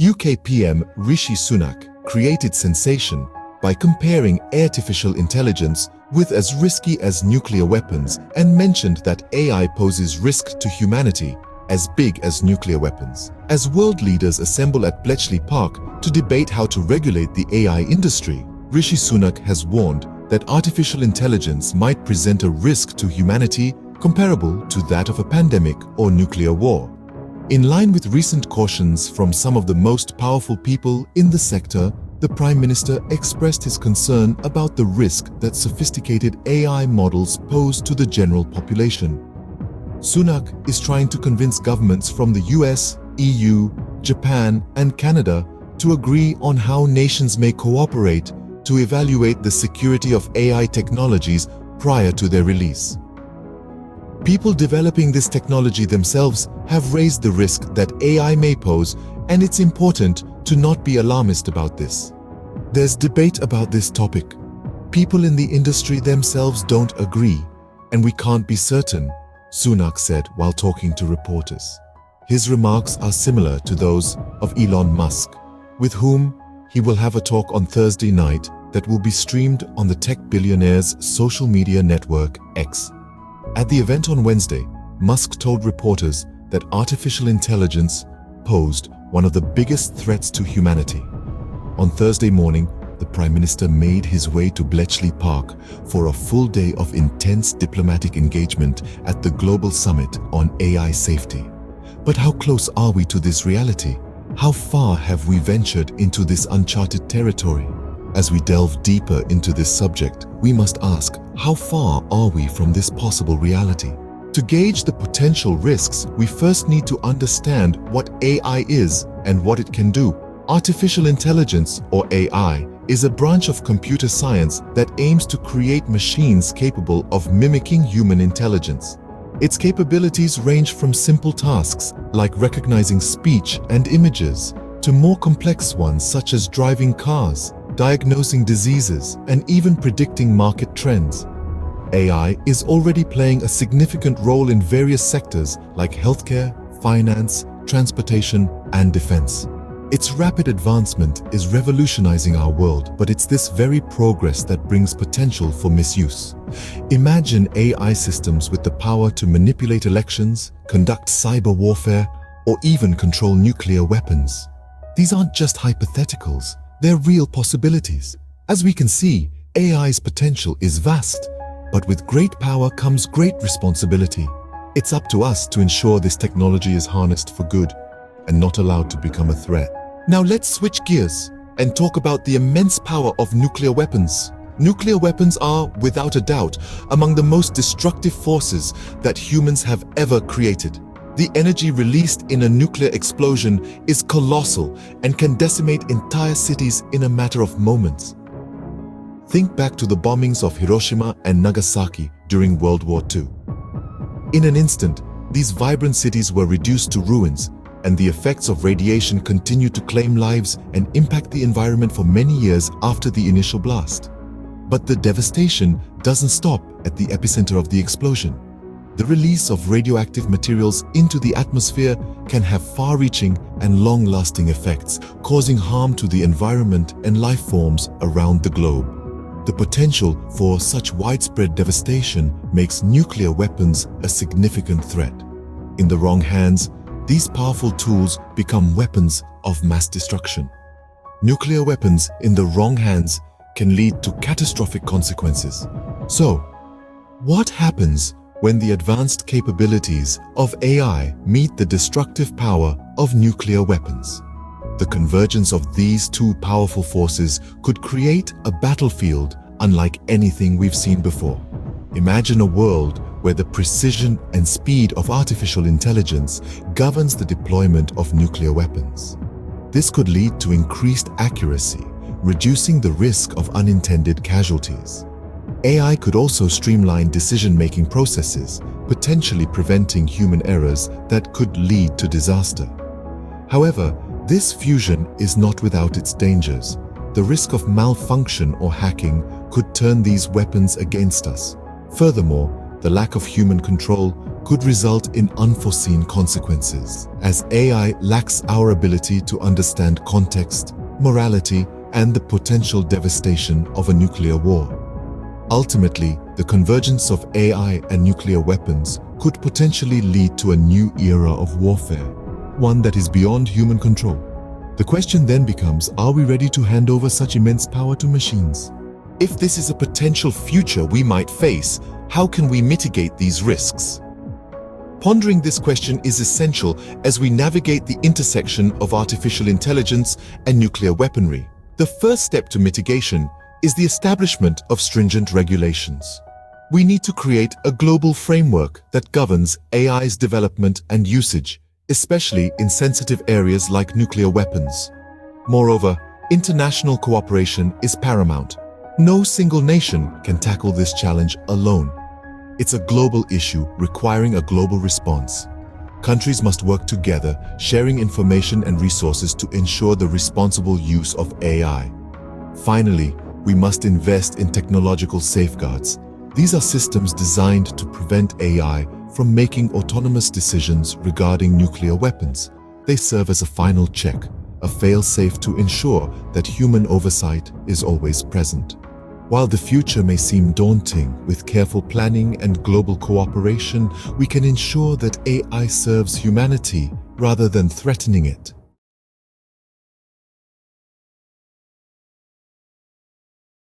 UK PM Rishi Sunak created sensation by comparing artificial intelligence with as risky as nuclear weapons and mentioned that AI poses risk to humanity as big as nuclear weapons. As world leaders assemble at Bletchley Park to debate how to regulate the AI industry, Rishi Sunak has warned that artificial intelligence might present a risk to humanity comparable to that of a pandemic or nuclear war. In line with recent cautions from some of the most powerful people in the sector, the Prime Minister expressed his concern about the risk that sophisticated AI models pose to the general population. Sunak is trying to convince governments from the US, EU, Japan, and Canada to agree on how nations may cooperate to evaluate the security of AI technologies prior to their release. People developing this technology themselves have raised the risk that AI may pose, and it's important to not be alarmist about this. There's debate about this topic. People in the industry themselves don't agree, and we can't be certain, Sunak said while talking to reporters. His remarks are similar to those of Elon Musk, with whom he will have a talk on Thursday night that will be streamed on the tech billionaire's social media network X. At the event on Wednesday, Musk told reporters that artificial intelligence posed one of the biggest threats to humanity. On Thursday morning, the Prime Minister made his way to Bletchley Park for a full day of intense diplomatic engagement at the Global Summit on AI safety. But how close are we to this reality? How far have we ventured into this uncharted territory? As we delve deeper into this subject, we must ask, how far are we from this possible reality? To gauge the potential risks, we first need to understand what AI is and what it can do. Artificial intelligence, or AI, is a branch of computer science that aims to create machines capable of mimicking human intelligence. Its capabilities range from simple tasks like recognizing speech and images to more complex ones such as driving cars, diagnosing diseases, and even predicting market trends. AI is already playing a significant role in various sectors like healthcare, finance, transportation, and defense. Its rapid advancement is revolutionizing our world, but it's this very progress that brings potential for misuse. Imagine AI systems with the power to manipulate elections, conduct cyber warfare, or even control nuclear weapons. These aren't just hypotheticals. They're real possibilities. As we can see, AI's potential is vast, but with great power comes great responsibility. It's up to us to ensure this technology is harnessed for good and not allowed to become a threat. Now let's switch gears and talk about the immense power of nuclear weapons. Nuclear weapons are, without a doubt, among the most destructive forces that humans have ever created. The energy released in a nuclear explosion is colossal and can decimate entire cities in a matter of moments. Think back to the bombings of Hiroshima and Nagasaki during World War II. In an instant, these vibrant cities were reduced to ruins, and the effects of radiation continued to claim lives and impact the environment for many years after the initial blast. But the devastation doesn't stop at the epicenter of the explosion. The release of radioactive materials into the atmosphere can have far-reaching and long-lasting effects, causing harm to the environment and life forms around the globe. The potential for such widespread devastation makes nuclear weapons a significant threat. In the wrong hands, these powerful tools become weapons of mass destruction. Nuclear weapons in the wrong hands can lead to catastrophic consequences. So, what happens when the advanced capabilities of AI meet the destructive power of nuclear weapons? The convergence of these two powerful forces could create a battlefield unlike anything we've seen before. Imagine a world where the precision and speed of artificial intelligence governs the deployment of nuclear weapons. This could lead to increased accuracy, reducing the risk of unintended casualties. AI could also streamline decision-making processes, potentially preventing human errors that could lead to disaster. However, this fusion is not without its dangers. The risk of malfunction or hacking could turn these weapons against us. Furthermore, the lack of human control could result in unforeseen consequences, as AI lacks our ability to understand context, morality, and the potential devastation of a nuclear war. Ultimately, the convergence of AI and nuclear weapons could potentially lead to a new era of warfare, one that is beyond human control. The question then becomes, are we ready to hand over such immense power to machines? If this is a potential future we might face, how can we mitigate these risks? Pondering this question is essential as we navigate the intersection of artificial intelligence and nuclear weaponry. The first step to mitigation is the establishment of stringent regulations. We need to create a global framework that governs AI's development and usage, especially in sensitive areas like nuclear weapons. Moreover, international cooperation is paramount. No single nation can tackle this challenge alone. It's a global issue requiring a global response. Countries must work together, sharing information and resources to ensure the responsible use of AI. Finally, we must invest in technological safeguards. These are systems designed to prevent AI from making autonomous decisions regarding nuclear weapons. They serve as a final check, a fail-safe to ensure that human oversight is always present. While the future may seem daunting, with careful planning and global cooperation, we can ensure that AI serves humanity rather than threatening it.